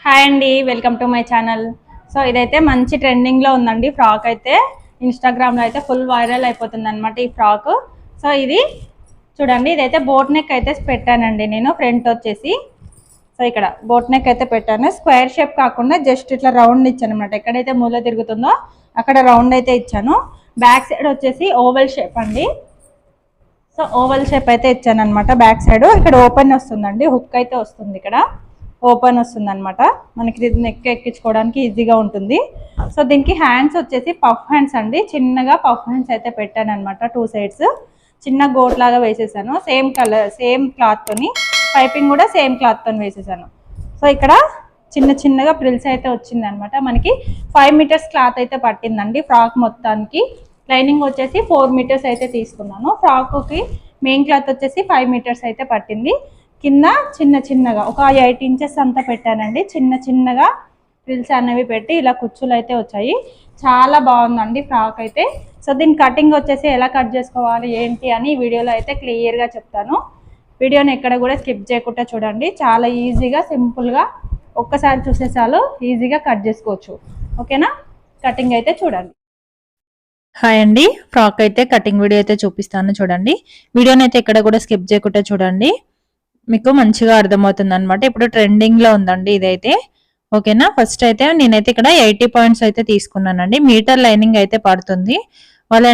Hi అండి, welcome to my channel. So ఇదైతే మంచి ట్రెండింగ్లో ఉందండి. ఫ్రాక్ అయితే ఇన్స్టాగ్రామ్లో అయితే ఫుల్ వైరల్ అయిపోతుంది అనమాట ఈ ఫ్రాక్. సో ఇది చూడండి, ఇదైతే బోట్ నెక్ అయితే పెట్టానండి నేను. ఫ్రంట్ వచ్చేసి సో ఇక్కడ బోట్ నెక్ అయితే పెట్టాను. స్క్వేర్ షేప్ కాకుండా జస్ట్ ఇట్లా రౌండ్ ఇచ్చాను అనమాట. ఎక్కడైతే మూల తిరుగుతుందో అక్కడ రౌండ్ అయితే ఇచ్చాను. బ్యాక్ సైడ్ వచ్చేసి ఓవల్ షేప్ అండి. సో ఓవల్ షేప్ అయితే ఇచ్చాను అనమాట. బ్యాక్ సైడ్ ఇక్కడ ఓపెన్ వస్తుందండి, హుక్ అయితే వస్తుంది, ఇక్కడ ఓపెన్ వస్తుంది అనమాట. మనకి నెక్ ఎక్కించుకోవడానికి ఈజీగా ఉంటుంది. సో దీనికి హ్యాండ్స్ వచ్చేసి పఫ్ హ్యాండ్స్ అండి. చిన్నగా పఫ్ హ్యాండ్స్ అయితే పెట్టాను అనమాట. 2 సైడ్స్ చిన్న గోట్ లాగా వేసేసాను. సేమ్ కలర్, సేమ్ క్లాత్తోని, పైపింగ్ కూడా సేమ్ క్లాత్తో వేసేసాను. సో ఇక్కడ చిన్న చిన్నగా ప్రిల్స్ అయితే వచ్చింది అనమాట. మనకి 5 మీటర్స్ క్లాత్ అయితే పట్టిందండి ఫ్రాక్ మొత్తానికి. లైనింగ్ వచ్చేసి 4 మీటర్స్ అయితే తీసుకున్నాను. ఫ్రాక్కి మెయిన్ క్లాత్ వచ్చేసి 5 మీటర్స్ అయితే పట్టింది. కింద చిన్న చిన్నగా ఒక 8 ఇంచెస్ అంతా పెట్టానండి. చిన్న చిన్నగా ఫ్రిల్స్ అనేవి పెట్టి ఇలా కుచ్చులు అయితే వచ్చాయి. చాలా బాగుందండి ఫ్రాక్ అయితే. సో దీని కటింగ్ వచ్చేసి ఎలా కట్ చేసుకోవాలి ఏంటి అని ఈ వీడియోలో అయితే క్లియర్గా చెప్తాను. వీడియోని ఎక్కడ కూడా స్కిప్ చేయకుండా చూడండి. చాలా ఈజీగా సింపుల్గా ఒక్కసారి చూసే చాలు ఈజీగా కట్ చేసుకోవచ్చు. ఓకేనా? కటింగ్ అయితే చూడండి. హాయ్ అండి, ఫ్రాక్ అయితే కటింగ్ వీడియో అయితే చూపిస్తాను చూడండి. వీడియోని అయితే ఎక్కడ కూడా స్కిప్ చేయకుండా చూడండి, మీకు మంచిగా అర్థమవుతుంది అనమాట. ఇప్పుడు ట్రెండింగ్ లో ఉందండి ఇదైతే. ఓకేనా? ఫస్ట్ అయితే నేనైతే ఇక్కడ 80 పాయింట్స్ అయితే తీసుకున్నానండి. మీటర్ లైనింగ్ అయితే పడుతుంది. వాళ్ళు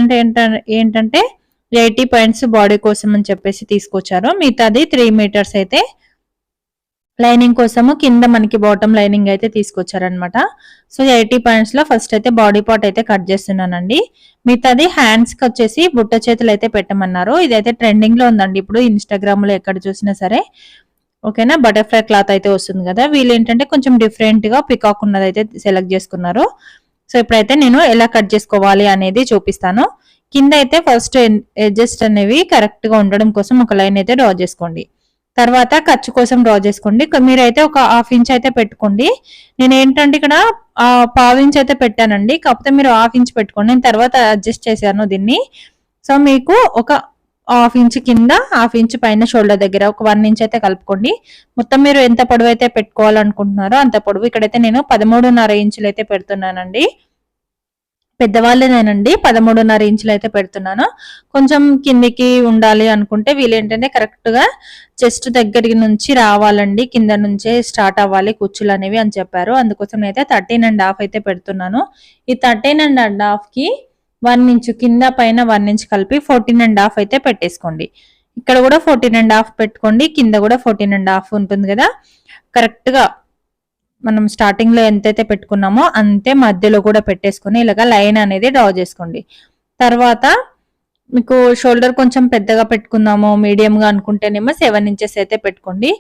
ఏంటంటే 80 పాయింట్స్ బాడీ కోసం అని చెప్పేసి తీసుకొచ్చారు. మిగతాది 3 మీటర్స్ అయితే లైనింగ్ కోసము కింద మనకి బాటమ్ లైనింగ్ అయితే తీసుకొచ్చారనమాట. సో 80 పాయింట్స్ లో ఫస్ట్ అయితే బాడీ పార్ట్ అయితే కట్ చేస్తున్నానండి. మిగతాది హ్యాండ్స్ కి వచ్చేసి బుట్ట చేతులు అయితే పెట్టమన్నారు. ఇదైతే ట్రెండింగ్ లో ఉందండి ఇప్పుడు ఇన్స్టాగ్రామ్ లో ఎక్కడ చూసినా సరే. ఓకేనా? బటర్ఫ్లై క్లాత్ అయితే వస్తుంది కదా. వీళ్ళు ఏంటంటే కొంచెం డిఫరెంట్ గా పికాక్ ఉన్నది అయితే సెలెక్ట్ చేసుకున్నారు. సో ఇప్పుడైతే నేను ఎలా కట్ చేసుకోవాలి అనేది చూపిస్తాను. కింద అయితే ఫస్ట్ ఎడ్జస్ట్ అనేవి కరెక్ట్ గా ఉండడం కోసం ఒక లైన్ అయితే డ్రా చేసుకోండి. తర్వాత ఖర్చు కోసం డ్రా చేసుకోండి. మీరైతే ఒక 1/2 ఇంచ్ అయితే పెట్టుకోండి. నేను ఏంటంటే ఇక్కడ 1/4 ఇంచ్ అయితే పెట్టానండి. కాకపోతే మీరు 1/2 ఇంచ్ పెట్టుకోండి. నేను తర్వాత అడ్జస్ట్ చేశాను దీన్ని. సో మీకు ఒక 1/2 ఇంచ్ కింద, 1/2 ఇంచ్ పైన షోల్డర్ దగ్గర ఒక 1 ఇంచ్ అయితే కలుపుకోండి. మొత్తం మీరు ఎంత పొడవు అయితే పెట్టుకోవాలనుకుంటున్నారో అంత పొడవు. ఇక్కడైతే నేను 13.5 ఇంచులు అయితే పెడుతున్నానండి. పెద్దవాళ్ళేనండి, 13.5 ఇంచులు అయితే పెడుతున్నాను. కొంచెం కిందికి ఉండాలి అనుకుంటే వీళ్ళు ఏంటంటే కరెక్ట్ గా చెస్ట్ దగ్గరికి నుంచి రావాలండి, కింద నుంచే స్టార్ట్ అవ్వాలి కుచ్చులు అనేవి అని చెప్పారు. అందుకోసం అయితే 13.5 అయితే పెడుతున్నాను. ఈ 13.5 కి 1 ఇంచ్ కింద పైన 1 ఇంచ్ కలిపి 14.5 అయితే పెట్టేసుకోండి. ఇక్కడ కూడా 14.5 పెట్టుకోండి, కింద కూడా 14.5 ఉంటుంది కదా. కరెక్ట్ గా మనం స్టార్టింగ్ లో ఎంతైతే పెట్టుకున్నామో అంతే మధ్యలో కూడా పెట్టేసుకుని ఇలాగా లైన్ అనేది డ్రా చేసుకోండి. తర్వాత మీకు షోల్డర్ కొంచెం పెద్దగా పెట్టుకుందాము, మీడియం గా అనుకుంటేనేమో 7 ఇంచెస్ అయితే పెట్టుకోండి.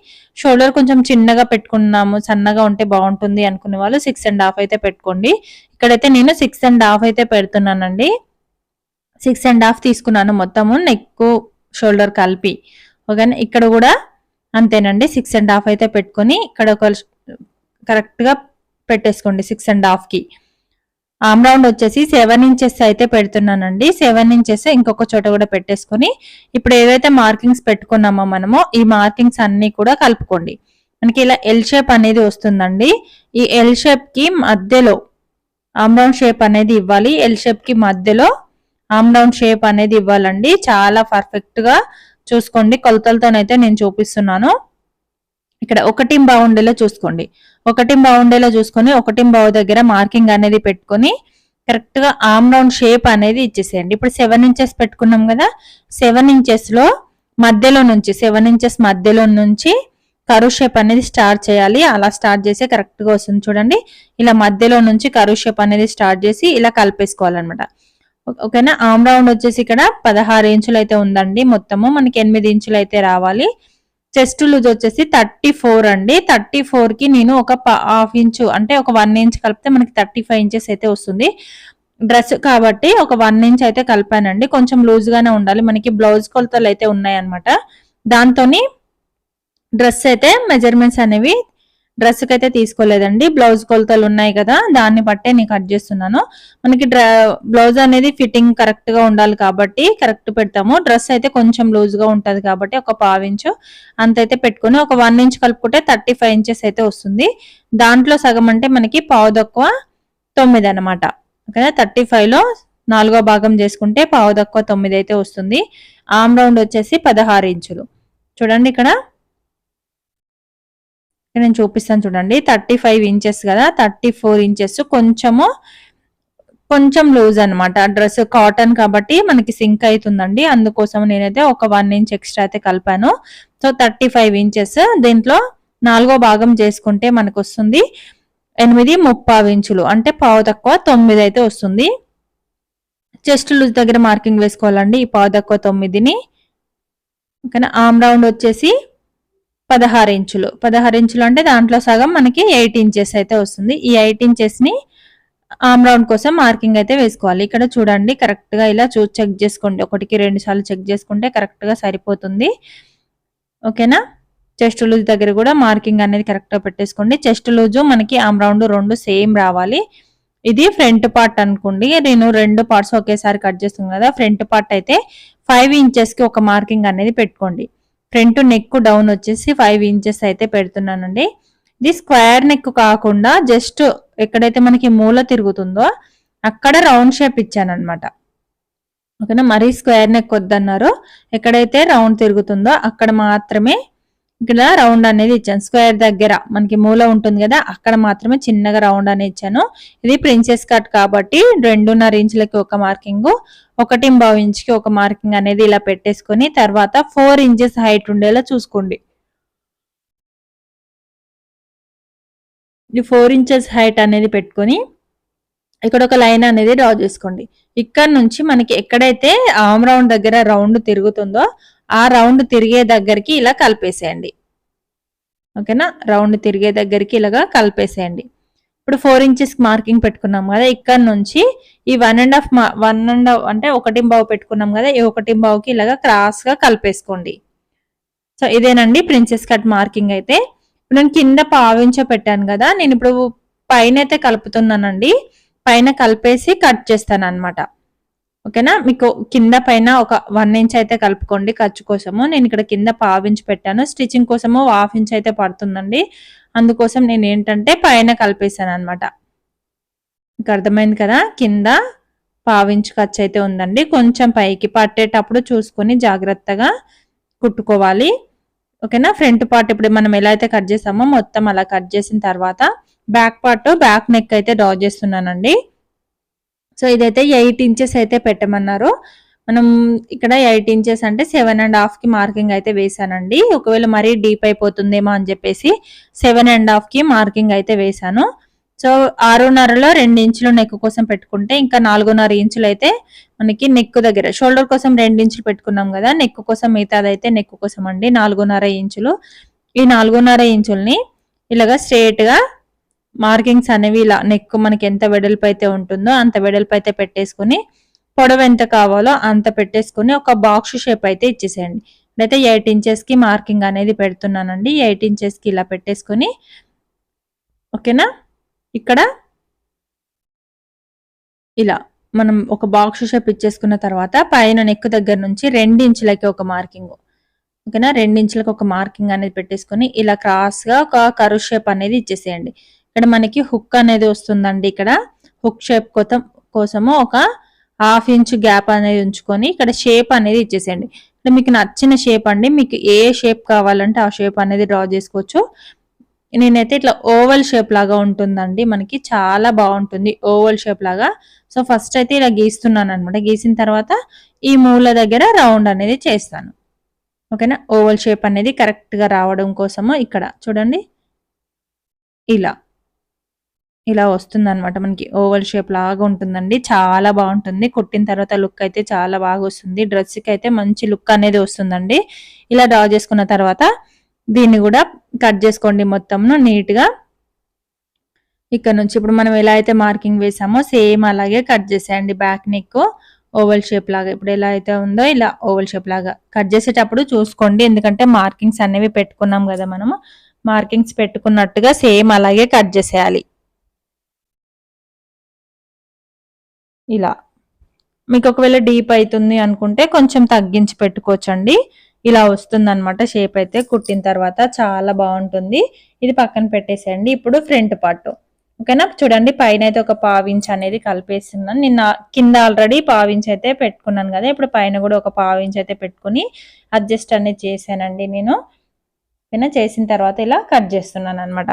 షోల్డర్ కొంచెం చిన్నగా పెట్టుకున్నాము, సన్నగా ఉంటే బాగుంటుంది అనుకునే వాళ్ళు 6.5 అయితే పెట్టుకోండి. ఇక్కడైతే నేను 6.5 అయితే పెడుతున్నానండి. 6.5 తీసుకున్నాను మొత్తము, నెక్ షోల్డర్ కలిపి. ఓకేనా? ఇక్కడ కూడా అంతేనండి, 6.5 అయితే పెట్టుకొని ఇక్కడ ఒక కరెక్ట్ గా పెట్టేసుకోండి. 6.5 కి ఆమ్ రౌండ్ వచ్చేసి 7 ఇంచెస్ అయితే పెడుతున్నానండి. 7 ఇంచెస్ ఇంకొక చోట కూడా పెట్టేసుకొని ఇప్పుడు ఏవైతే మార్కింగ్స్ పెట్టుకున్నామో మనము ఈ మార్కింగ్స్ అన్ని కూడా కలుపుకోండి. మనకి ఇలా ఎల్ షేప్ అనేది వస్తుందండి. ఈ ఎల్ షేప్ కి మధ్యలో ఆమ్ రౌండ్ షేప్ అనేది ఇవ్వాలి. ఎల్ షేప్ కి మధ్యలో ఆమ్ రౌండ్ షేప్ అనేది ఇవ్వాలండి. చాలా పర్ఫెక్ట్ గా చూసుకోండి. కొలతలతోనైతే నేను చూపిస్తున్నాను. ఇక్కడ 1 ఉండేలా చూసుకోండి. 1 ఉండేలా చూసుకొని 1 దగ్గర మార్కింగ్ అనేది పెట్టుకొని కరెక్ట్ గా ఆమ్ రౌండ్ షేప్ అనేది ఇచ్చేసేయండి. ఇప్పుడు 7 ఇంచెస్ పెట్టుకున్నాం కదా. 7 ఇంచెస్ లో మధ్యలో నుంచి 7 ఇంచెస్ మధ్యలో నుంచి కరువు షేప్ అనేది స్టార్ట్ చేయాలి. అలా స్టార్ట్ చేసి కరెక్ట్ గా వస్తుంది చూడండి. ఇలా మధ్యలో నుంచి కరువు షేప్ అనేది స్టార్ట్ చేసి ఇలా కలిపేసుకోవాలన్నమాట. ఓకేనా? ఆమ్ రౌండ్ వచ్చేసి ఇక్కడ 16 ఇంచులు అయితే ఉందండి. మొత్తము మనకి 8 ఇంచులు అయితే రావాలి. చెస్ట్ లూజ్ వచ్చేసి 34 అండి. 34 కి నేను ఒక 1/2 ఇంచు అంటే ఒక 1 ఇంచ్ కలిపితే మనకి 35 ఇంచెస్ అయితే వస్తుంది. డ్రెస్ కాబట్టి ఒక 1 ఇంచ్ అయితే కలిపానండి. కొంచెం లూజ్ గానే ఉండాలి. మనకి బ్లౌజ్ కొలతలు అయితే ఉన్నాయన్నమాట. దాంతోని డ్రెస్ అయితే మెజర్మెంట్స్ అనేవి డ్రెస్కి అయితే తీసుకోలేదండి. బ్లౌజ్ కొలతలు ఉన్నాయి కదా, దాన్ని బట్టే నేను కట్ చేస్తున్నాను. మనకి బ్లౌజ్ అనేది ఫిట్టింగ్ కరెక్ట్ గా ఉండాలి కాబట్టి కరెక్ట్ పెడతాము. డ్రెస్ అయితే కొంచెం లూజ్ గా ఉంటది కాబట్టి ఒక 1/2 ఇంచు అంతైతే పెట్టుకుని ఒక 1 ఇంచ్ కలుపుకుంటే 35 ఇంచెస్ అయితే వస్తుంది. దాంట్లో సగం అంటే మనకి 9 అనమాట. ఓకేనా, 35 లో 4వ భాగం చేసుకుంటే 9 అయితే వస్తుంది. ఆమ్ రౌండ్ వచ్చేసి 16 ఇంచులు. చూడండి ఇక్కడ నేను చూపిస్తాను చూడండి. 35 ఇంచెస్ కదా, 34 ఇంచెస్ కొంచెం లూజ్ అనమాట. డ్రెస్ కాటన్ కాబట్టి మనకి సింక్ అవుతుందండి. అందుకోసం నేనైతే ఒక 1 ఇంచ్ ఎక్స్ట్రా అయితే కలిపాను. So 35 inches. దీంట్లో 4వ భాగం చేసుకుంటే మనకు వస్తుంది 8.75 ఇంచులు, అంటే 9 అయితే వస్తుంది. చెస్ట్ లూజ్ దగ్గర మార్కింగ్ వేసుకోవాలండి ఈ 9:15ని. ఓకేనా, ఆమ్ రౌండ్ వచ్చేసి 16 ఇంచులు. 16 ఇంచులు అంటే దాంట్లో సగం మనకి 8 ఇంచెస్ అయితే వస్తుంది. ఈ 8 ఇంచెస్ ని ఆమ్ రౌండ్ కోసం మార్కింగ్ అయితే వేసుకోవాలి. ఇక్కడ చూడండి కరెక్ట్ గా ఇలా చెక్ చేసుకోండి. 1కి 2 సార్లు చెక్ చేసుకుంటే కరెక్ట్ గా సరిపోతుంది. ఓకేనా, చెస్ట్ లూజ్ దగ్గర కూడా మార్కింగ్ అనేది కరెక్ట్ గా పెట్టేసుకోండి. చెస్ట్ లూజ్ మనకి ఆమ్ రౌండ్ 2 సేమ్ రావాలి. ఇది ఫ్రంట్ పార్ట్ అనుకోండి. నేను 2 పార్ట్స్ ఒకేసారి కట్ చేస్తున్నాను కదా. ఫ్రంట్ పార్ట్ అయితే 5 ఇంచెస్ కి ఒక మార్కింగ్ అనేది పెట్టుకోండి. ఫ్రంట్ నెక్ డౌన్ వచ్చేసి 5 ఇంచెస్ అయితే పెడుతున్నానండి. ఇది స్క్వేర్ నెక్ కాకుండా జస్ట్ ఎక్కడైతే మనకి మూల తిరుగుతుందో అక్కడ రౌండ్ షేప్ ఇచ్చాను అనమాట. ఓకేనా, మరీ స్క్వేర్ నెక్ వద్దన్నారు. ఎక్కడైతే రౌండ్ తిరుగుతుందో అక్కడ మాత్రమే ఇక్కడ రౌండ్ అనేది ఇచ్చాను. స్క్వేర్ దగ్గర మనకి మూల ఉంటుంది కదా, అక్కడ మాత్రమే చిన్నగా రౌండ్ అనేది ఇచ్చాను. ఇది ప్రిన్సెస్ కట్ కాబట్టి 2.5 ఇంచులకి ఒక మార్కింగ్, 1.25 ఇంచుకి ఒక మార్కింగ్ అనేది ఇలా పెట్టేసుకొని తర్వాత 4 ఇంచెస్ హైట్ ఉండేలా చూసుకోండి. ఈ 4 ఇంచెస్ హైట్ అనేది పెట్టుకొని ఇక్కడ ఒక లైన్ అనేది డ్రా చేసుకోండి. ఇక్కడ నుంచి మనకి ఎక్కడైతే ఆమ్ రౌండ్ దగ్గర రౌండ్ తిరుగుతుందో ఆ రౌండ్ తిరిగే దగ్గరికి ఇలా కలిపేసేయండి. ఓకేనా, రౌండ్ తిరిగే దగ్గరికి ఇలాగా కలిపేసేయండి. ఇప్పుడు 4 ఇంచెస్ మార్కింగ్ పెట్టుకున్నాం కదా, ఇక్కడ నుంచి ఈ 1.5 అంటే 1.25 పెట్టుకున్నాం కదా, ఈ 1.25కి ఇలాగా క్రాస్ గా కలిపేసుకోండి. సో ఇదేనండి ప్రిన్సెస్ కట్ మార్కింగ్ అయితే. నేను కింద 1/2 ఇంచ్ పెట్టాను కదా, నేను ఇప్పుడు పైన అయితే కలుపుతున్నానండి. పైన కలిపేసి కట్ చేస్తాను అనమాట. ఓకేనా, మీకు కింద పైన ఒక 1 ఇంచ్ అయితే కలుపుకోండి ఖర్చు కోసము. నేను ఇక్కడ కింద 1/2 ఇంచ్ పెట్టాను. స్టిచ్చింగ్ కోసము 1/2 ఇంచ్ అయితే పడుతుందండి. అందుకోసం నేను ఏంటంటే పైన కలిపేసాను అనమాట. మీకు అర్థమైంది కదా, కింద 1/2 ఇంచ్ ఖర్చు అయితే ఉందండి. కొంచెం పైకి పట్టేటప్పుడు చూసుకొని జాగ్రత్తగా కుట్టుకోవాలి. ఓకేనా, ఫ్రంట్ పార్ట్ ఇప్పుడు మనం ఎలా అయితే కట్ చేసామో మొత్తం అలా కట్ చేసిన తర్వాత బ్యాక్ పార్ట్ బ్యాక్ నెక్ అయితే డ్రా చేస్తున్నానండి. సో ఇదైతే 8 ఇంచెస్ అయితే పెట్టమన్నారు. మనం ఇక్కడ 8 ఇంచెస్ అంటే 7.5కి మార్కింగ్ అయితే వేసానండి. ఒకవేళ మరీ డీప్ అయిపోతుందేమో అని చెప్పేసి 7.5కి మార్కింగ్ అయితే వేసాను. సో 6.5లో 2 ఇంచులు నెక్ కోసం పెట్టుకుంటే ఇంకా 4.5 ఇంచులు అయితే మనకి నెక్ దగ్గర షోల్డర్ కోసం 2 ఇంచులు పెట్టుకున్నాం కదా, నెక్ కోసం మిగతాదైతే నెక్ కోసం అండి 4.5 ఇంచులు. ఈ 4.5 ఇంచుల్ని ఇలాగా స్ట్రేట్ గా మార్కింగ్స్ అనేవి ఇలా నెక్ మనకి ఎంత వెడల్పు అయితే ఉంటుందో అంత వెడల్పు అయితే పెట్టేసుకుని పొడవు ఎంత కావాలో అంత పెట్టేసుకుని ఒక బాక్స్ షేప్ అయితే ఇచ్చేసేయండి. ఇప్పుడైతే 8 ఇంచెస్ కి మార్కింగ్ అనేది పెడుతున్నానండి. 8 ఇంచెస్ కి ఇలా పెట్టేసుకుని ఓకేనా, ఇక్కడ ఇలా మనం ఒక బాక్స్ షేప్ ఇచ్చేసుకున్న తర్వాత పైన నెక్ దగ్గర నుంచి 2 ఇంచులకి ఒక మార్కింగ్. ఓకేనా, 2 ఇంచులకు ఒక మార్కింగ్ అనేది పెట్టేసుకొని ఇలా క్రాస్ గా ఒక కర్వ్ షేప్ అనేది ఇచ్చేసేయండి. ఇక్కడ మనకి హుక్ అనేది వస్తుందండి. ఇక్కడ హుక్ షేప్ కోసము ఒక 1/2 ఇంచ్ గ్యాప్ అనేది ఉంచుకొని ఇక్కడ షేప్ అనేది ఇచ్చేసేయండి. ఇక్కడ మీకు నచ్చిన షేప్ అండి, మీకు ఏ షేప్ కావాలంటే ఆ షేప్ అనేది డ్రా చేసుకోవచ్చు. నేనైతే ఇట్లా ఓవల్ షేప్ లాగా ఉంటుందండి, మనకి చాలా బాగుంటుంది ఓవల్ షేప్ లాగా. సో ఫస్ట్ అయితే ఇలా గీస్తున్నాను అనమాట. గీసిన తర్వాత ఈ మూల దగ్గర రౌండ్ అనేది చేస్తాను. ఓకేనా, ఓవల్ షేప్ అనేది కరెక్ట్ గా రావడం కోసము ఇక్కడ చూడండి ఇలా వస్తుంది అనమాట. మనకి ఓవల్ షేప్ లాగా ఉంటుందండి, చాలా బాగుంటుంది. కుట్టిన తర్వాత లుక్ అయితే చాలా బాగా వస్తుంది. డ్రెస్ కి అయితే మంచి లుక్ అనేది వస్తుందండి. ఇలా డ్రా చేసుకున్న తర్వాత దీన్ని కూడా కట్ చేసుకోండి మొత్తం నీట్ గా. ఇక్కడ నుంచి ఇప్పుడు మనం ఎలా అయితే మార్కింగ్ వేసామో సేమ్ అలాగే కట్ చేసేయండి. బ్యాక్ నెక్ ఓవల్ షేప్ లాగా ఇప్పుడు ఎలా అయితే ఉందో ఇలా ఓవల్ షేప్ లాగా కట్ చేసేటప్పుడు చూసుకోండి, ఎందుకంటే మార్కింగ్స్ అనేవి పెట్టుకున్నాం కదా మనము. మార్కింగ్స్ పెట్టుకున్నట్టుగా సేమ్ అలాగే కట్ చేసేయాలి. ఇలా మీకు ఒకవేళ డీప్ అవుతుంది అనుకుంటే కొంచెం తగ్గించి పెట్టుకోవచ్చండి. ఇలా వస్తుంది అనమాట షేప్ అయితే కుట్టిన తర్వాత చాలా బాగుంటుంది. ఇది పక్కన పెట్టేసేయండి. ఇప్పుడు ఫ్రంట్ పార్ట్ ఓకేనా. చూడండి పైన అయితే ఒక పావించ్ అనేది కలిపేస్తున్నాను. నిన్న కింద ఆల్రెడీ పావించ్ అయితే పెట్టుకున్నాను కదా, ఇప్పుడు పైన కూడా ఒక పావించ్ అయితే పెట్టుకుని అడ్జస్ట్ అనేది చేశానండి నేను. ఓకేనా, చేసిన తర్వాత ఇలా కట్ చేస్తున్నాను అనమాట.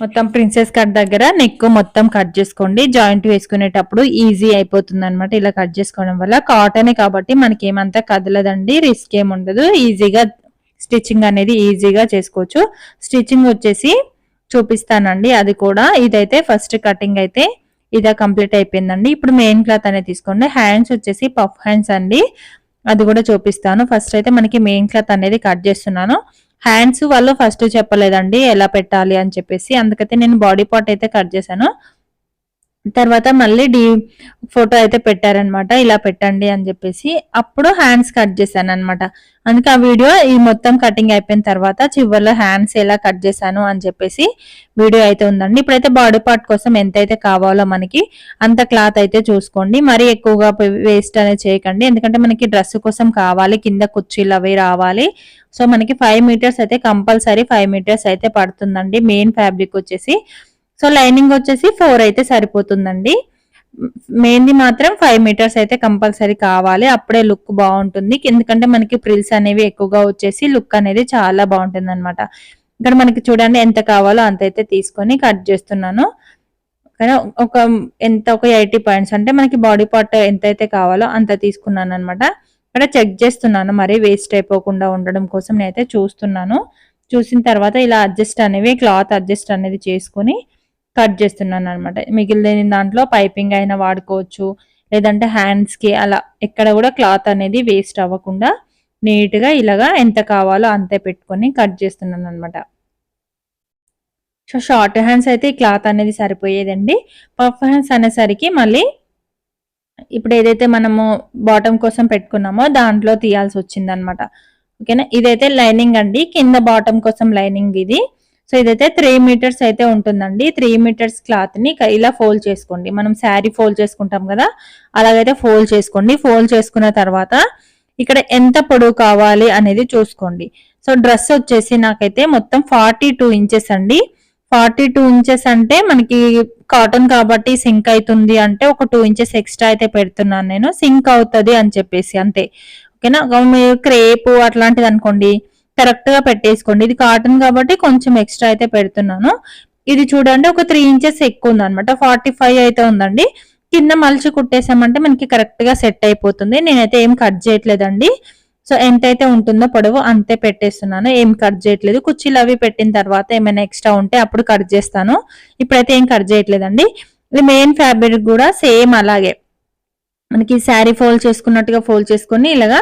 మొత్తం ప్రిన్సెస్ కట్ దగ్గర నెక్ మొత్తం కట్ చేసుకోండి. జాయింట్ వేసుకునేటప్పుడు ఈజీ అయిపోతుంది అనమాట. ఇలా కట్ చేసుకోవడం వల్ల కాటనే కాబట్టి మనకి ఏమంతా కదలదండి, రిస్క్ ఏమి ఉండదు. ఈజీగా స్టిచ్చింగ్ అనేది ఈజీగా చేసుకోవచ్చు. స్టిచ్చింగ్ వచ్చేసి చూపిస్తానండి అది కూడా. ఇదైతే ఫస్ట్ కటింగ్ అయితే ఇదా కంప్లీట్ అయిపోయిందండి. ఇప్పుడు మెయిన్ క్లాత్ అనేది తీసుకోండి. హ్యాండ్స్ వచ్చేసి పఫ్ హ్యాండ్స్ అండి, అది కూడా చూపిస్తాను. ఫస్ట్ అయితే మనకి మెయిన్ క్లాత్ అనేది కట్ చేస్తున్నాను. హ్యాండ్స్ వాళ్ళు ఫస్ట్ చెప్పలేదండి ఎలా పెట్టాలి అని చెప్పేసి, అందుకైతే నేను బాడీ పార్ట్ అయితే కట్ చేశాను. తర్వాత మళ్ళీ ఫోటో అయితే పెట్టారనమాట, ఇలా పెట్టండి అని చెప్పేసి. అప్పుడు హ్యాండ్స్ కట్ చేశాను అనమాట. అందుకే ఆ వీడియో ఈ మొత్తం కటింగ్ అయిపోయిన తర్వాత చివరిలో హ్యాండ్స్ ఎలా కట్ చేశాను అని చెప్పేసి వీడియో అయితే ఉందండి. ఇప్పుడైతే బాడీ పార్ట్ కోసం ఎంతైతే కావాలో మనకి అంత క్లాత్ అయితే చూసుకోండి. మరీ ఎక్కువగా వేస్ట్ అనేది చేయకండి, ఎందుకంటే మనకి డ్రెస్ కోసం కావాలి, కింద కుర్చీలు అవి రావాలి. సో మనకి 5 మీటర్స్ అయితే కంపల్సరీ 5 మీటర్స్ అయితే పడుతుందండి మెయిన్ ఫ్యాబ్రిక్ వచ్చేసి. సో లైనింగ్ వచ్చేసి 4 అయితే సరిపోతుందండి. మెయిన్ది మాత్రం 5 మీటర్స్ అయితే కంపల్సరీ కావాలి, అప్పుడే లుక్ బాగుంటుంది. ఎందుకంటే మనకి ప్రిల్స్ అనేవి ఎక్కువగా వచ్చేసి లుక్ అనేది చాలా బాగుంటుంది అనమాట. ఇక్కడ మనకి చూడండి ఎంత కావాలో అంత అయితే తీసుకొని కట్ చేస్తున్నాను. ఒక 80 పాయింట్స్ అంటే మనకి బాడీ పార్ట్ ఎంతైతే కావాలో అంత తీసుకున్నాను అనమాట. ఇక్కడ చెక్ చేస్తున్నాను, మరి వేస్ట్ అయిపోకుండా ఉండడం కోసం నేనైతే చూస్తున్నాను. చూసిన తర్వాత ఇలా అడ్జస్ట్ అనేవి క్లాత్ అడ్జస్ట్ అనేది చేసుకొని కట్ చేస్తున్నాను అనమాట. మిగిలిన దాంట్లో పైపింగ్ అయినా వాడుకోవచ్చు, లేదంటే హ్యాండ్స్ కి అలా ఎక్కడ కూడా క్లాత్ అనేది వేస్ట్ అవ్వకుండా నీట్ గా ఇలాగా ఎంత కావాలో అంతే పెట్టుకొని కట్ చేస్తున్నాను అనమాట. సో షార్ట్ హ్యాండ్స్ అయితే ఈ క్లాత్ అనేది సరిపోయేదండి. పఫ్ హ్యాండ్స్ అనేసరికి మళ్ళీ ఇప్పుడు ఏదైతే మనము బాటమ్ కోసం పెట్టుకున్నామో దాంట్లో తీయాల్సి వచ్చింది అనమాట. ఓకేనా, ఇదైతే లైనింగ్ అండి, కింద బాటమ్ కోసం లైనింగ్ ఇది. సో ఇదైతే 3 మీటర్స్ అయితే ఉంటుందండి. 3 మీటర్స్ క్లాత్ ని ఇలా ఫోల్డ్ చేసుకోండి. మనం శారీ ఫోల్డ్ చేసుకుంటాం కదా, అలాగైతే ఫోల్డ్ చేసుకోండి. ఫోల్డ్ చేసుకున్న తర్వాత ఇక్కడ ఎంత పొడవు కావాలి అనేది చూసుకోండి. సో డ్రెస్ వచ్చేసి నాకైతే మొత్తం 42 ఇంచెస్ అండి. 42 ఇంచెస్ అంటే మనకి కాటన్ కాబట్టి సింక్ అవుతుంది అంటే ఒక 2 ఇంచెస్ ఎక్స్ట్రా అయితే పెడుతున్నాను నేను, సింక్ అవుతుంది అని చెప్పేసి అంతే. ఓకేనా, మీరు క్రేప్ అట్లాంటిది అనుకోండి కరెక్ట్ గా పెట్టేసుకోండి. ఇది కాటన్ కాబట్టి కొంచెం ఎక్స్ట్రా అయితే పెడుతున్నాను. ఇది చూడండి ఒక 3 ఇంచెస్ ఎక్కువ ఉంది అనమాట, 45 అయితే ఉందండి. కింద మలిచి కుట్టేసామంటే మనకి కరెక్ట్ గా సెట్ అయిపోతుంది. నేనైతే ఏం కట్ చేయట్లేదండి. సో ఎంతైతే ఉంటుందో పొడవు అంతే పెట్టేస్తున్నాను, ఏం కట్ చేయట్లేదు. కుర్చీలు అవి పెట్టిన తర్వాత ఏమైనా ఎక్స్ట్రా ఉంటే అప్పుడు కట్ చేస్తాను, ఇప్పుడైతే ఏం కట్ చేయట్లేదండి. ఇది మెయిన్ ఫ్యాబ్రిక్ కూడా సేమ్ అలాగే మనకి శారీ ఫోల్డ్ చేసుకున్నట్టుగా ఫోల్డ్ చేసుకొని ఇలాగా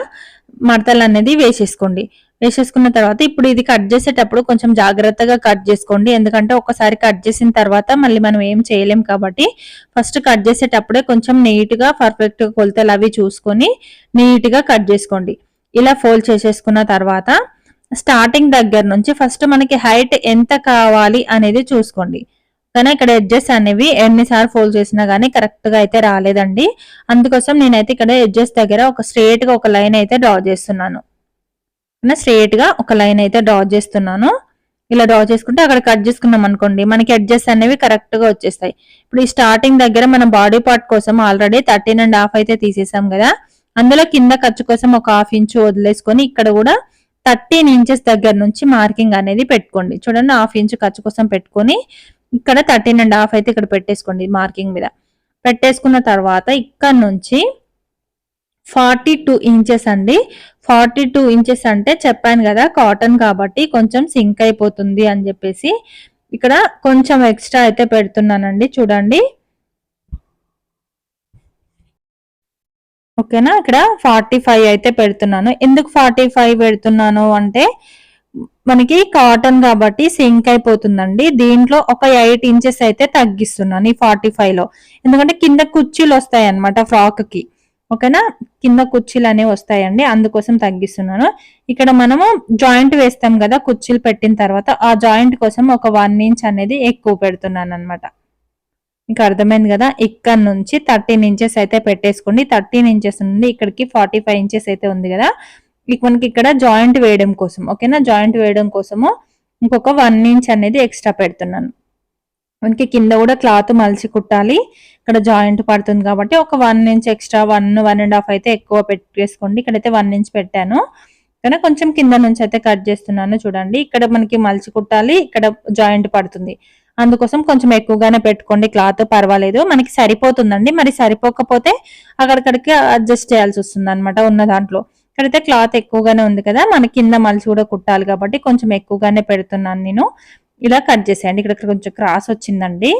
మడతలు అనేది వేసేసుకోండి. వేసేసుకున్న తర్వాత ఇప్పుడు ఇది కట్ చేసేటప్పుడు కొంచెం జాగ్రత్తగా కట్ చేసుకోండి, ఎందుకంటే ఒకసారి కట్ చేసిన తర్వాత మళ్ళీ మనం ఏం చేయలేం కాబట్టి ఫస్ట్ కట్ చేసేటప్పుడే కొంచెం నీట్ గా పర్ఫెక్ట్ గా కొలతలు అవి చూసుకొని నీట్ గా కట్ చేసుకోండి. ఇలా ఫోల్డ్ చేసేసుకున్న తర్వాత స్టార్టింగ్ దగ్గర నుంచి ఫస్ట్ మనకి హైట్ ఎంత కావాలి అనేది చూసుకోండి. కానీ ఇక్కడ ఎడ్జెస్ అనేవి ఎన్నిసార్లు ఫోల్డ్ చేసినా గానీ కరెక్ట్ గా అయితే రాలేదండి. అందుకోసం నేనైతే ఇక్కడ ఎడ్జెస్ దగ్గర ఒక స్ట్రేట్ గా ఒక లైన్ అయితే డ్రా చేస్తున్నాను. స్ట్రేట్ గా ఒక లైన్ అయితే డ్రా చేస్తున్నాను. ఇలా డ్రా చేసుకుంటే అక్కడ కట్ చేసుకున్నాం అనుకోండి మనకి ఎడ్జెస్ అనేవి కరెక్ట్ గా వచ్చేస్తాయి. ఇప్పుడు ఈ స్టార్టింగ్ దగ్గర మనం బాడీ పార్ట్ కోసం ఆల్రెడీ 13.5 అయితే తీసేసాం కదా, అందులో కింద ఖర్చు కోసం ఒక 1/2 ఇంచు వదిలేసుకొని ఇక్కడ కూడా 13 ఇంచెస్ దగ్గర నుంచి మార్కింగ్ అనేది పెట్టుకోండి. చూడండి 1/2 ఇంచు ఖర్చు కోసం పెట్టుకొని ఇక్కడ 13.5 అయితే ఇక్కడ పెట్టేసుకోండి మార్కింగ్ మీద. పెట్టేసుకున్న తర్వాత ఇక్కడ నుంచి 42 ఇంచెస్ అండి. 42 ఇంచెస్ అంటే చెప్పాను కదా కాటన్ కాబట్టి కొంచెం సింక్ అయిపోతుంది అని చెప్పేసి ఇక్కడ కొంచెం ఎక్స్ట్రా అయితే పెడుతున్నానండి. చూడండి ఓకేనా, ఇక్కడ 45 అయితే పెడుతున్నాను. ఎందుకు 45 పెడుతున్నాను అంటే మనకి కాటన్ కాబట్టి సింక్ అయిపోతుందండి. దీంట్లో ఒక 8 ఇంచెస్ అయితే తగ్గిస్తున్నాను ఈ 45 లో, ఎందుకంటే కింద కుర్చీలు వస్తాయి అనమాట ఫ్రాక్ కి. ఓకేనా. కింద కుర్చీలు అనేవి వస్తాయండి, అందుకోసం తగ్గిస్తున్నాను. ఇక్కడ మనము జాయింట్ వేస్తాం కదా కుర్చీలు పెట్టిన తర్వాత, ఆ జాయింట్ కోసం ఒక 1 ఇంచ్ అనేది ఎక్కువ పెడుతున్నాను అనమాట. ఇంకా అర్థమైంది కదా. ఇక్కడ నుంచి 13 ఇంచెస్ అయితే పెట్టేసుకోండి. 13 ఇంచెస్ నుండి ఇక్కడికి 45 ఇంచెస్ అయితే ఉంది కదా, మనకి ఇక్కడ జాయింట్ వేయడం కోసం, ఓకేనా. జాయింట్ వేయడం కోసము ఇంకొక 1 ఇంచ్ అనేది ఎక్స్ట్రా పెడుతున్నాను. మనకి కింద కూడా క్లాత్ మలిచి కుట్టాలి, ఇక్కడ జాయింట్ పడుతుంది కాబట్టి ఒక 1 ఇంచ్ ఎక్స్ట్రా, 1.5 అయితే ఎక్కువ పెట్టేసుకోండి. ఇక్కడైతే 1 ఇంచ్ పెట్టాను కానీ కొంచెం కింద నుంచి అయితే కట్ చేస్తున్నాను. చూడండి, ఇక్కడ మనకి మలిచి కుట్టాలి, ఇక్కడ జాయింట్ పడుతుంది, అందుకోసం కొంచెం ఎక్కువగానే పెట్టుకోండి క్లాత్, పర్వాలేదు, మనకి సరిపోతుందండి. మరి సరిపోకపోతే అక్కడికడికి అడ్జస్ట్ చేయాల్సి వస్తుంది అనమాట ఉన్న దాంట్లో. ఇక్కడైతే క్లాత్ ఎక్కువగానే ఉంది కదా, మన కింద మలిచి కూడా కుట్టాలి కాబట్టి కొంచెం ఎక్కువగానే పెడుతున్నాను నేను. ఇలా కట్ చేసేయండి. ఇక్కడ కొంచెం క్రాస్ వచ్చిందండి,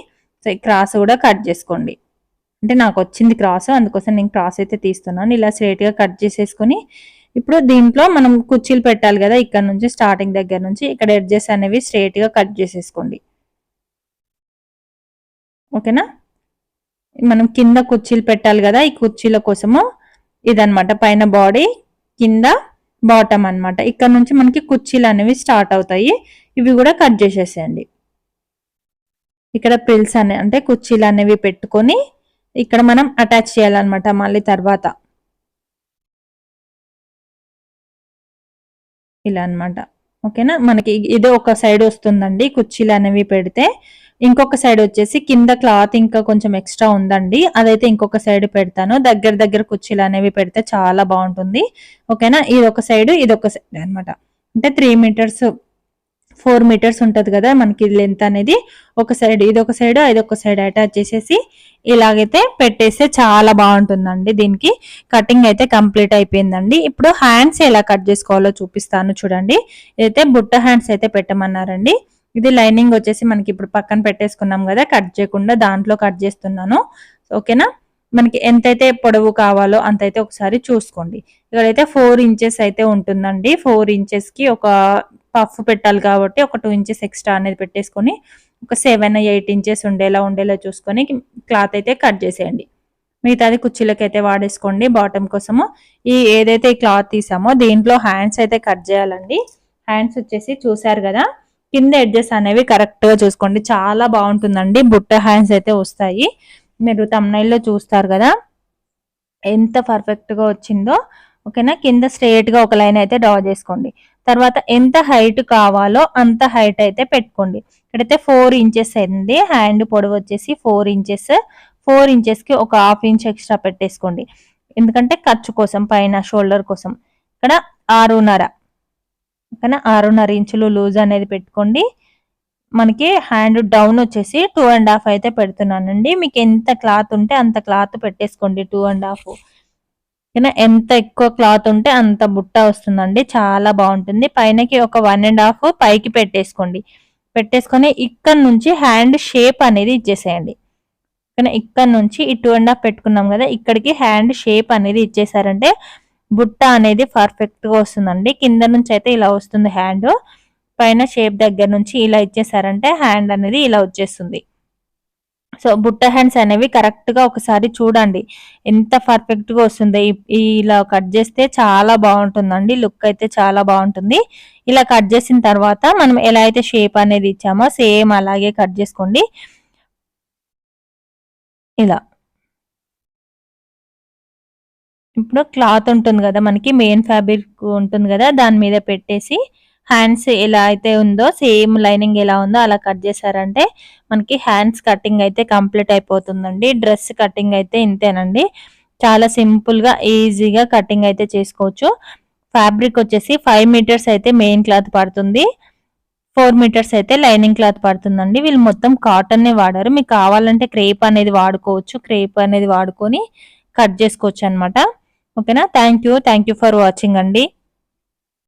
సో ఈ క్రాస్ కూడా కట్ చేసుకోండి. అంటే నాకు వచ్చింది క్రాస్, అందుకోసం నేను క్రాస్ అయితే తీస్తున్నాను. ఇలా స్ట్రైట్ గా కట్ చేసేసుకొని ఇప్పుడు దీంట్లో మనం కుర్చీలు పెట్టాలి కదా, ఇక్కడ నుంచి స్టార్టింగ్ దగ్గర నుంచి ఇక్కడ ఎడ్జెస్ అనేవి స్ట్రైట్ గా కట్ చేసేసుకోండి. ఓకేనా. మనం కింద కుర్చీలు పెట్టాలి కదా, ఈ కుర్చీల కోసము ఇదనమాట, పైన బాడీ కింద బాటమ్ అన్నమాట. ఇక్కడ నుంచి మనకి కుర్చీలు అనేవి స్టార్ట్ అవుతాయి, ఇవి కూడా కట్ చేసేసేయండి. ఇక్కడ ప్రిల్స్ అంటే కుర్చీలు అనేవి పెట్టుకొని ఇక్కడ మనం అటాచ్ చేయాలన్నమాట మళ్ళీ తర్వాత, ఇలా అన్నమాట. ఓకేనా. మనకి ఇది ఒక సైడ్ వస్తుందండి కుర్చీలు అనేవి పెడితే, ఇంకొక సైడ్ వచ్చేసి కింద క్లాత్ ఇంకా కొంచెం ఎక్స్ట్రా ఉందండి, అదైతే ఇంకొక సైడ్ పెడతాను. దగ్గర దగ్గర కుర్చీలు అనేవి పెడితే చాలా బాగుంటుంది. ఓకేనా. ఇది ఒక సైడ్, ఇది ఒక సైడ్ అనమాట. అంటే 3 మీటర్స్ 4 మీటర్స్ ఉంటది కదా మనకి లెంత్ అనేది, ఒక సైడ్ ఇదొక సైడ్ ఇదొక సైడ్ అటాచ్ చేసేసి ఇలాగైతే పెట్టేస్తే చాలా బాగుంటుందండి. దీనికి కటింగ్ అయితే కంప్లీట్ అయిపోయిందండి. ఇప్పుడు హ్యాండ్స్ ఎలా కట్ చేసుకోవాలో చూపిస్తాను చూడండి. ఇదైతే బుట్ట హ్యాండ్స్ అయితే పెట్టమన్నారండి. ఇది లైనింగ్ వచ్చేసి మనకి ఇప్పుడు పక్కన పెట్టేసుకున్నాం కదా, కట్ చేయకుండా దాంట్లో కట్ చేస్తున్నాను. ఓకేనా. మనకి ఎంతైతే పొడవు కావాలో అంతైతే ఒకసారి చూసుకోండి. ఇక్కడైతే 4 ఇంచెస్ అయితే ఉంటుందండి. 4 ఇంచెస్ కి ఒక పఫ్ పెట్టాలి కాబట్టి ఒక 2 ఇంచెస్ ఎక్స్ట్రా అనేది పెట్టేసుకొని ఒక 7-8 ఇంచెస్ ఉండేలా చూసుకొని క్లాత్ అయితే కట్ చేసేయండి. మిగతాది కుర్చీలకి అయితే వాడేసుకోండి బాటమ్ కోసము. ఏదైతే ఈ క్లాత్ తీసామో దీంట్లో హ్యాండ్స్ అయితే కట్ చేయాలండి. హ్యాండ్స్ వచ్చేసి చూసారు కదా, కింద ఎడ్జెస్ అనేవి కరెక్ట్ గా చూసుకోండి, చాలా బాగుంటుందండి. బుట్ట హ్యాండ్స్ అయితే వస్తాయి, మీరు thumbnail లో చూస్తారు కదా ఎంత పర్ఫెక్ట్ గా వచ్చిందో. ఓకేనా. కింద స్ట్రైట్ గా ఒక లైన్ అయితే డ్రా చేసుకోండి. తర్వాత ఎంత హైట్ కావాలో అంత హైట్ అయితే పెట్టుకోండి. ఇక్కడైతే 4 ఇంచెస్ అయింది, హ్యాండ్ పొడవు వచ్చేసి 4 ఇంచెస్. 4 ఇంచెస్ కి ఒక 1/2 ఇంచ్ ఎక్స్ట్రా పెట్టేసుకోండి, ఎందుకంటే ఖర్చు కోసం, పైన షోల్డర్ కోసం. ఇక్కడ 6.5, ఓకేనా, 6.5 ఇంచులు లూజ్ అనేది పెట్టుకోండి. మనకి హ్యాండ్ డౌన్ వచ్చేసి 2.5 అయితే పెడుతున్నానండి. మీకు ఎంత క్లాత్ ఉంటే అంత క్లాత్ పెట్టేసుకోండి, 2.5. ఓకేనా. ఎంత ఎక్కువ క్లాత్ ఉంటే అంత బుట్ట వస్తుందండి, చాలా బాగుంటుంది. పైనకి ఒక 1.5 పైకి పెట్టేసుకోండి. పెట్టేసుకొని ఇక్కడ నుంచి హ్యాండ్ షేప్ అనేది ఇచ్చేసేయండి. ఓకేనా. ఇక్కడ నుంచి ఈ 2.5 పెట్టుకున్నాం కదా, ఇక్కడికి హ్యాండ్ షేప్ అనేది ఇచ్చేసారంటే బుట్ట అనేది పర్ఫెక్ట్ గా వస్తుందండి. కింద నుంచి అయితే ఇలా వస్తుంది హ్యాండ్, పైన షేప్ దగ్గర నుంచి ఇలా ఇచ్చేసారంటే హ్యాండ్ అనేది ఇలా వచ్చేస్తుంది. సో బుట్ట హ్యాండ్స్ అనేవి కరెక్ట్ గా ఒకసారి చూడండి ఎంత పర్ఫెక్ట్ గా వస్తుంది. ఇలా కట్ చేస్తే చాలా బాగుంటుందండి, లుక్ అయితే చాలా బాగుంటుంది. ఇలా కట్ చేసిన తర్వాత మనం ఎలా అయితే షేప్ అనేది ఇచ్చామో సేమ్ అలాగే కట్ చేసుకోండి. ఇలా ఇప్పుడు క్లాత్ ఉంటుంది కదా మనకి, మెయిన్ ఫ్యాబ్రిక్ ఉంటుంది కదా, దాని మీద పెట్టేసి హ్యాండ్స్ ఎలా అయితే ఉందో సేమ్ లైనింగ్ ఎలా ఉందో అలా కట్ చేశారంటే మనకి హ్యాండ్స్ కటింగ్ అయితే కంప్లీట్ అయిపోతుందండి. డ్రెస్ కటింగ్ అయితే ఇంతేనండి, చాలా సింపుల్ గా ఈజీగా కటింగ్ అయితే చేసుకోవచ్చు. ఫ్యాబ్రిక్ వచ్చేసి 5 మీటర్స్ అయితే మెయిన్ క్లాత్ పడుతుంది, 4 మీటర్స్ అయితే లైనింగ్ క్లాత్ పడుతుందండి. వీళ్ళు మొత్తం కాటన్ నే వాడారు, మీకు కావాలంటే క్రేప్ అనేది వాడుకోవచ్చు, క్రేప్ అనేది వాడుకొని కట్ చేసుకోవచ్చు అనమాట. ఓకేనా. థ్యాంక్ యూ ఫర్ వాచింగ్ అండి.